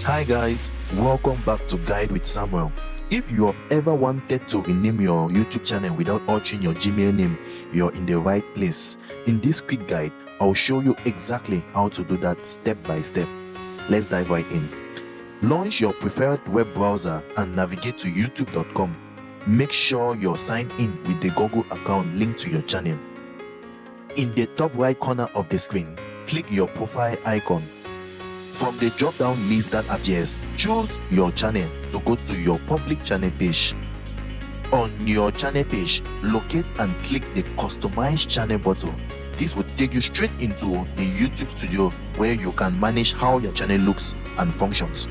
Hi guys, welcome back to Guide with Samuel. If you have ever wanted to rename your YouTube channel without altering your Gmail name, you're in the right place. In this quick guide, I'll show you exactly how to do that step by step. Let's dive right in. Launch your preferred web browser and navigate to youtube.com. Make sure you're signed in with the Google account linked to your channel. In the top right corner of the screen, click your profile icon. From the drop-down list that appears, choose your channel to go to your public channel page. On your channel page, locate and click the Customize Channel button. This will take you straight into the YouTube Studio where you can manage how your channel looks and functions.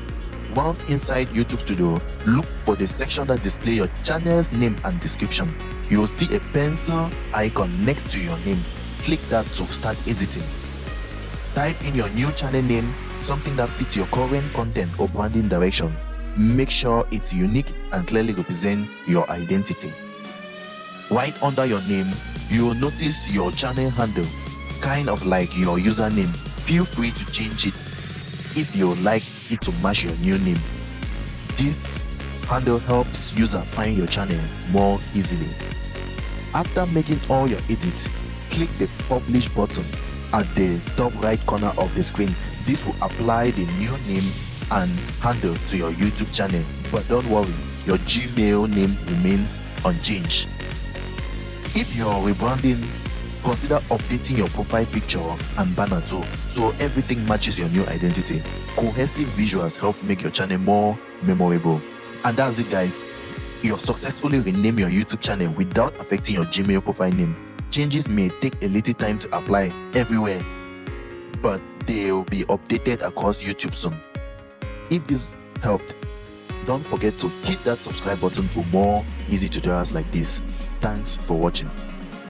Once inside YouTube Studio, look for the section that displays your channel's name and description. You'll see a pencil icon next to your name. Click that to start editing. Type in your new channel name, something that fits your current content or branding direction. Make sure it's unique and clearly represent your identity. Right under your name, you will notice your channel handle, kind of like your username. Feel free to change it if you like it to match your new name. This handle helps users find your channel more easily. After making all your edits, click the Publish button at the top right corner of the screen. This will apply the new name and handle to your YouTube channel. But don't worry, your Gmail name remains unchanged. If you're rebranding, consider updating your profile picture and banner too, so everything matches your new identity. Cohesive visuals help make your channel more memorable. And that's it guys. You have successfully renamed your YouTube channel without affecting your Gmail profile name. Changes may take a little time to apply everywhere, but they will be updated across YouTube soon. If this helped, don't forget to hit that subscribe button for more easy tutorials like this. Thanks for watching.